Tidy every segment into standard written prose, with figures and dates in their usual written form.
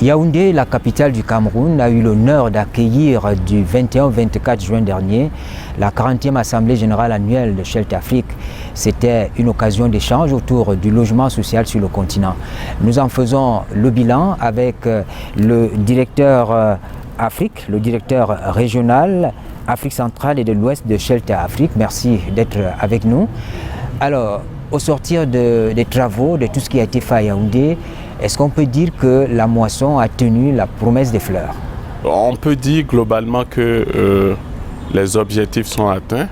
Yaoundé, la capitale du Cameroun, a eu l'honneur d'accueillir du 21 au 24 juin dernier la 40e Assemblée générale annuelle de Shelter Afrique. C'était une occasion d'échange autour du logement social sur le continent. Nous en faisons le bilan avec le directeur Afrique, le directeur régional Afrique centrale et de l'Ouest de Shelter Afrique. Merci d'être avec nous. Alors, au sortir des travaux, de tout ce qui a été fait à Yaoundé, est-ce qu'on peut dire que la moisson a tenu la promesse des fleurs? On peut dire globalement que les objectifs sont atteints.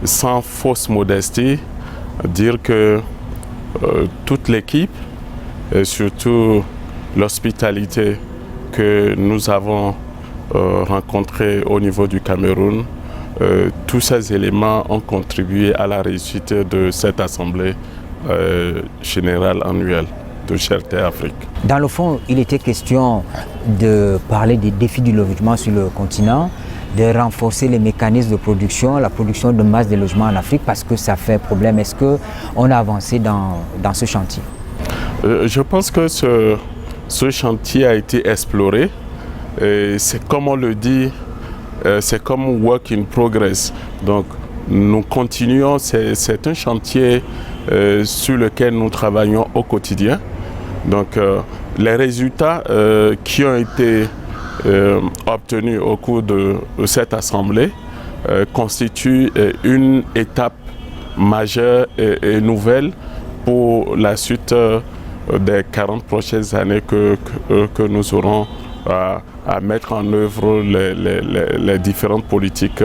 Sans fausse modestie, dire que toute l'équipe, et surtout l'hospitalité que nous avons rencontrée au niveau du Cameroun, tous ces éléments ont contribué à la réussite de cette assemblée générale annuelle de Shelter Afrique. Dans le fond, il était question de parler des défis du logement sur le continent, de renforcer les mécanismes de production, la production de masse de logements en Afrique, parce que ça fait problème. Est-ce qu'on a avancé dans ce chantier? Je pense que ce chantier a été exploré. C'est comme on le dit, c'est comme work in progress. Donc nous continuons, c'est un chantier sur lequel nous travaillons au quotidien. Donc les résultats qui ont été obtenus au cours de cette assemblée constituent une étape majeure et nouvelle pour la suite des 40 prochaines années que nous aurons à mettre en œuvre les différentes politiques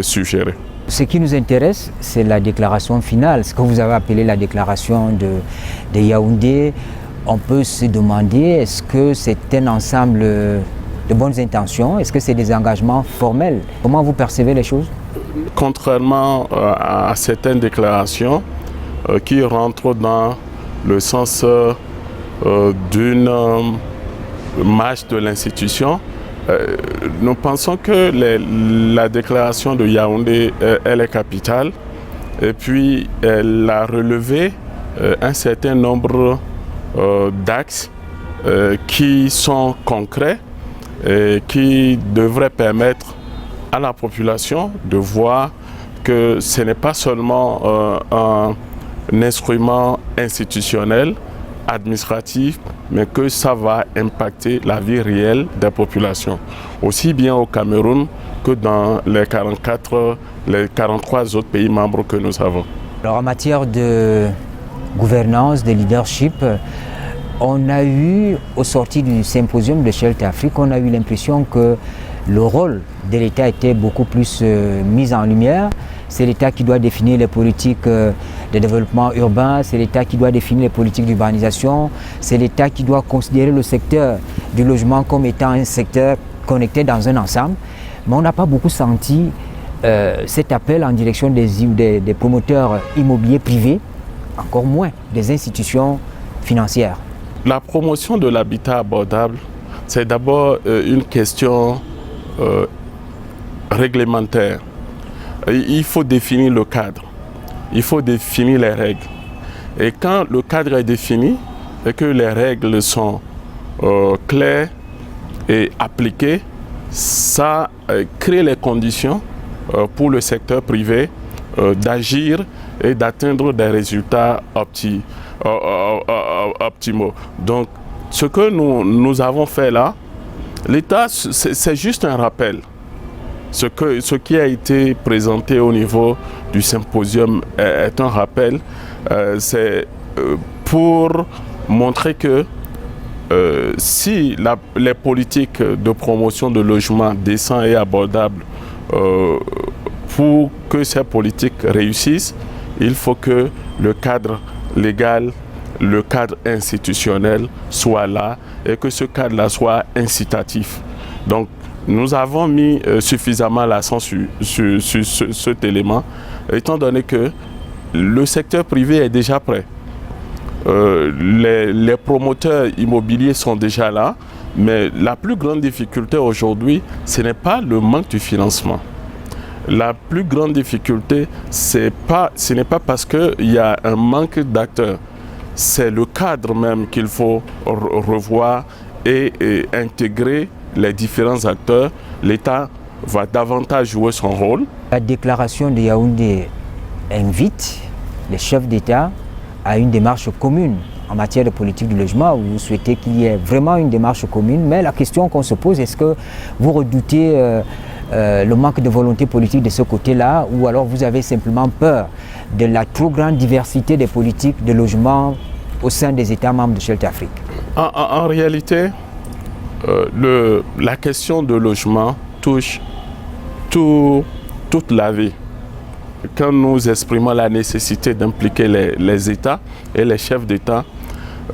suggérées. Ce qui nous intéresse, c'est la déclaration finale, ce que vous avez appelé la déclaration de Yaoundé. On peut se demander, est-ce que c'est un ensemble de bonnes intentions? Est-ce que c'est des engagements formels? Comment vous percevez les choses? Contrairement à certaines déclarations qui rentrent dans le sens d'une marche de l'institution, nous pensons que la déclaration de Yaoundé, elle est capitale, et puis elle a relevé un certain nombre d'axes qui sont concrets et qui devraient permettre à la population de voir que ce n'est pas seulement un instrument institutionnel, administratif, mais que ça va impacter la vie réelle des populations, aussi bien au Cameroun que dans les 43 autres pays membres que nous avons. Alors en matière de gouvernance, de leadership, on a eu, au sortir du symposium de Shelter Afrique, on a eu l'impression que le rôle de l'État était beaucoup plus mis en lumière. C'est l'État qui doit définir les politiques de développement urbain, c'est l'État qui doit définir les politiques d'urbanisation, c'est l'État qui doit considérer le secteur du logement comme étant un secteur connecté dans un ensemble. Mais on n'a pas beaucoup senti cet appel en direction des promoteurs immobiliers privés, encore moins des institutions financières. La promotion de l'habitat abordable, c'est d'abord une question réglementaire. Il faut définir le cadre, il faut définir les règles. Et quand le cadre est défini et que les règles sont claires et appliquées, ça crée les conditions pour le secteur privé d'agir et d'atteindre des résultats optimaux. Donc, ce que nous avons fait là, l'État, c'est juste un rappel. Ce qui a été présenté au niveau du symposium est un rappel. C'est pour montrer que si les politiques de promotion de logements décents et abordables, pour que ces politiques réussissent, il faut que le cadre légal, le cadre institutionnel soit là et que ce cadre-là soit incitatif. Donc, nous avons mis suffisamment l'accent sur cet élément, étant donné que le secteur privé est déjà prêt. Les promoteurs immobiliers sont déjà là, mais la plus grande difficulté aujourd'hui, ce n'est pas le manque du financement. La plus grande difficulté, ce n'est pas parce qu'il y a un manque d'acteurs. c'est le cadre même qu'il faut revoir et intégrer les différents acteurs. L'État va davantage jouer son rôle. La déclaration de Yaoundé invite les chefs d'État à une démarche commune en matière de politique du logement. Vous souhaitez qu'il y ait vraiment une démarche commune, mais la question qu'on se pose, est-ce que vous redoutez le manque de volonté politique de ce côté-là, ou alors vous avez simplement peur de la trop grande diversité des politiques de logement au sein des États membres de Shelt Afrique? En réalité, la question de logement touche toute la vie. Quand nous exprimons la nécessité d'impliquer les États et les chefs d'État,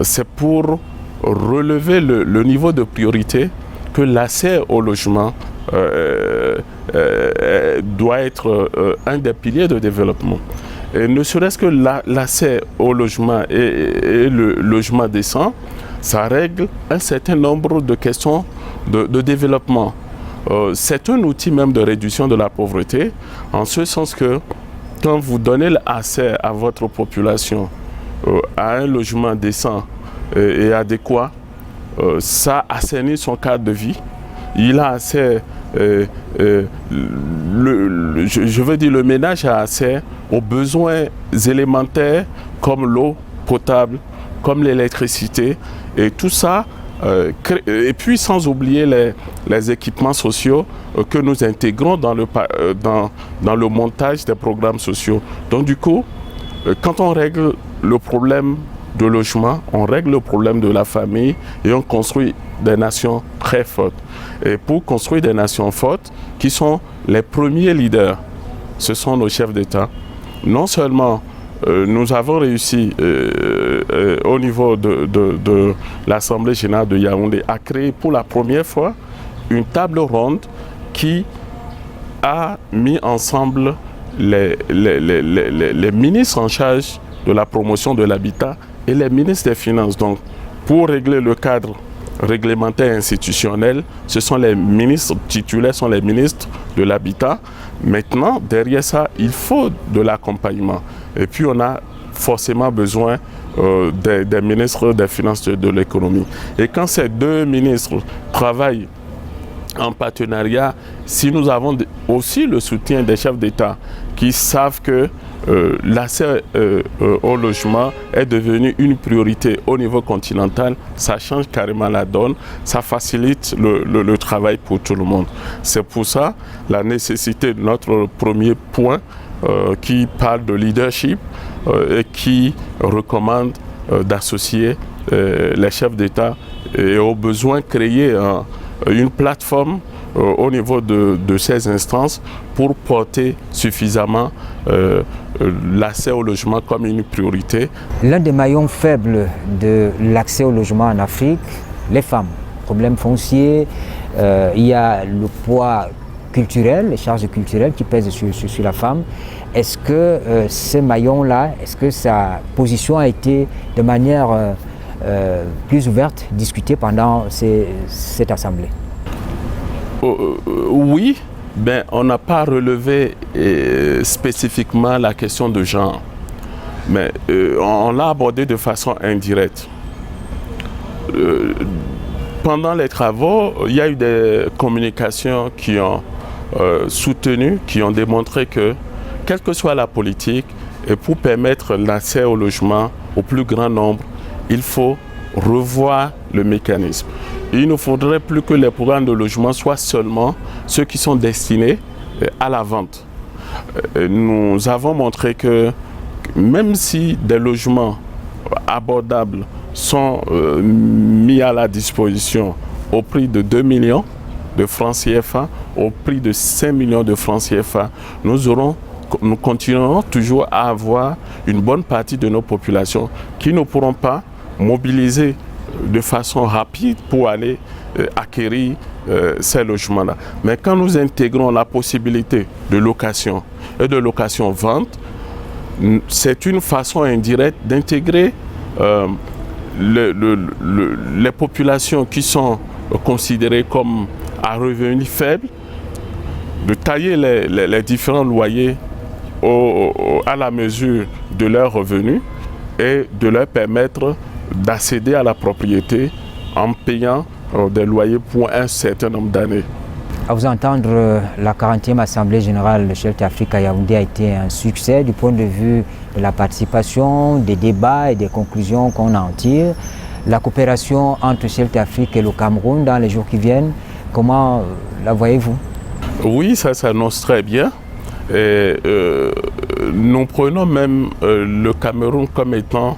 c'est pour relever le niveau de priorité que l'accès au logement doit être un des piliers de développement. Et ne serait-ce que l'accès au logement et le logement décent, ça règle un certain nombre de questions de développement. C'est un outil même de réduction de la pauvreté, en ce sens que quand vous donnez l'accès à votre population à un logement décent et adéquat, ça assainit son cadre de vie. Il a accès, je veux dire, le ménage a accès aux besoins élémentaires comme l'eau potable, comme l'électricité, et tout ça. Et puis sans oublier les équipements sociaux que nous intégrons dans le montage des programmes sociaux. Donc du coup, quand on règle le problème de logement, on règle le problème de la famille et on construit des nations très fortes. Et pour construire des nations fortes, qui sont les premiers leaders, ce sont nos chefs d'État. Non seulement nous avons réussi au niveau de l'Assemblée générale de Yaoundé à créer pour la première fois une table ronde qui a mis ensemble les ministres en charge de la promotion de l'habitat et les ministres des Finances. Donc, pour régler le cadre réglementaire institutionnel, ce sont les ministres titulaires, sont les ministres de l'habitat. Maintenant, derrière ça, il faut de l'accompagnement. Et puis, on a forcément besoin des ministres des Finances et de l'économie. Et quand ces deux ministres travaillent en partenariat, si nous avons aussi le soutien des chefs d'État qui savent que l'accès au logement est devenu une priorité au niveau continental, ça change carrément la donne, ça facilite le travail pour tout le monde. C'est pour ça la nécessité de notre premier point qui parle de leadership et qui recommande d'associer les chefs d'État et au besoin créer une plateforme au niveau de ces instances pour porter suffisamment l'accès au logement comme une priorité. L'un des maillons faibles de l'accès au logement en Afrique, les femmes. Problème foncier, il y a le poids culturel, les charges culturelles qui pèsent sur la femme. Est-ce que ce maillon-là, est-ce que sa position a été de manière plus ouverte, discutée pendant cette assemblée? Oui, ben, on n'a pas relevé spécifiquement la question de genre, mais on l'a abordé de façon indirecte. Pendant les travaux, il y a eu des communications qui ont soutenu, qui ont démontré que, quelle que soit la politique, et pour permettre l'accès au logement au plus grand nombre, il faut revoir le mécanisme. Il ne faudrait plus que les programmes de logement soient seulement ceux qui sont destinés à la vente. Nous avons montré que même si des logements abordables sont mis à la disposition au prix de 2 millions de francs CFA, au prix de 5 millions de francs CFA, nous continuerons toujours à avoir une bonne partie de nos populations qui ne pourront pas mobiliser de façon rapide pour aller acquérir ces logements-là. Mais quand nous intégrons la possibilité de location et de location-vente, c'est une façon indirecte d'intégrer les populations qui sont considérées comme à revenus faibles, de tailler les différents loyers à la mesure de leurs revenus et de leur permettre d'accéder à la propriété en payant des loyers pour un certain nombre d'années. À vous entendre, la 40e Assemblée générale de Shelter Afrique à Yaoundé a été un succès du point de vue de la participation, des débats et des conclusions qu'on en tire. La coopération entre Shelter Afrique et le Cameroun dans les jours qui viennent, comment la voyez-vous? Oui, ça s'annonce très bien. Et, nous prenons même le Cameroun comme étant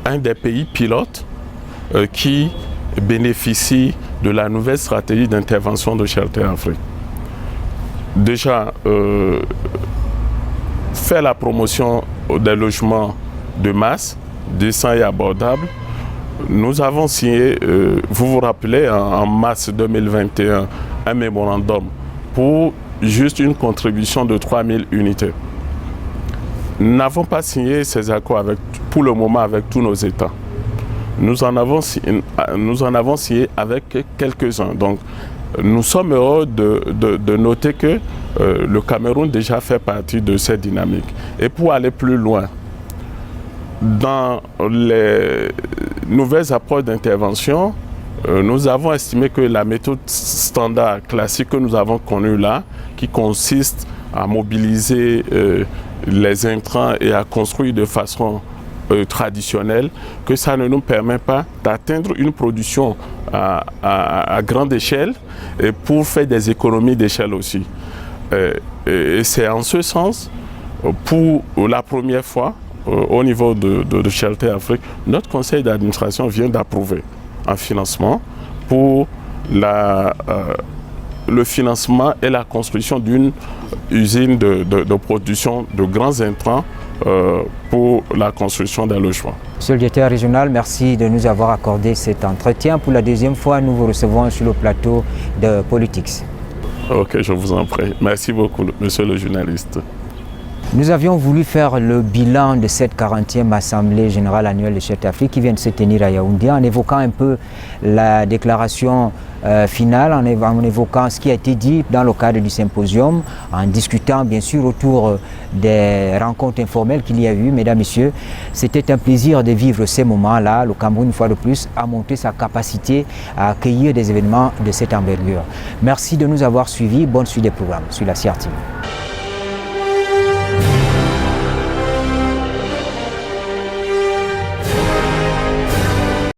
un des pays pilotes qui bénéficie de la nouvelle stratégie d'intervention de Shelter Afrique. Déjà, faire la promotion des logements de masse, décents et abordables. Nous avons signé, vous vous rappelez, en mars 2021, un mémorandum pour juste une contribution de 3000 unités. Nous n'avons pas signé ces accords pour le moment avec tous nos États. Nous en avons signé avec quelques-uns. Donc, nous sommes heureux de noter que le Cameroun déjà fait partie de cette dynamique. Et pour aller plus loin, dans les nouvelles approches d'intervention, nous avons estimé que la méthode standard classique que nous avons connue là, qui consiste à mobiliser les intrants et à construire de façon traditionnelle, que ça ne nous permet pas d'atteindre une production à grande échelle et pour faire des économies d'échelle aussi. Et c'est en ce sens, pour la première fois, au niveau de Shelter Afrique, notre conseil d'administration vient d'approuver un financement pour le financement et la construction d'une usine de production de grands intrants pour la construction d'un logement. Monsieur le directeur régional, merci de nous avoir accordé cet entretien. Pour la deuxième fois, nous vous recevons sur le plateau de Politics. Ok, je vous en prie. Merci beaucoup, monsieur le journaliste. Nous avions voulu faire le bilan de cette 40e Assemblée générale annuelle de Shelter Afrique qui vient de se tenir à Yaoundé en évoquant un peu la déclaration finale, en évoquant ce qui a été dit dans le cadre du symposium, en discutant bien sûr autour des rencontres informelles qu'il y a eu. Mesdames, Messieurs, c'était un plaisir de vivre ces moments-là. Le Cameroun, une fois de plus, a montré sa capacité à accueillir des événements de cette envergure. Merci de nous avoir suivis. Bonne suite des programmes sur la CR TV.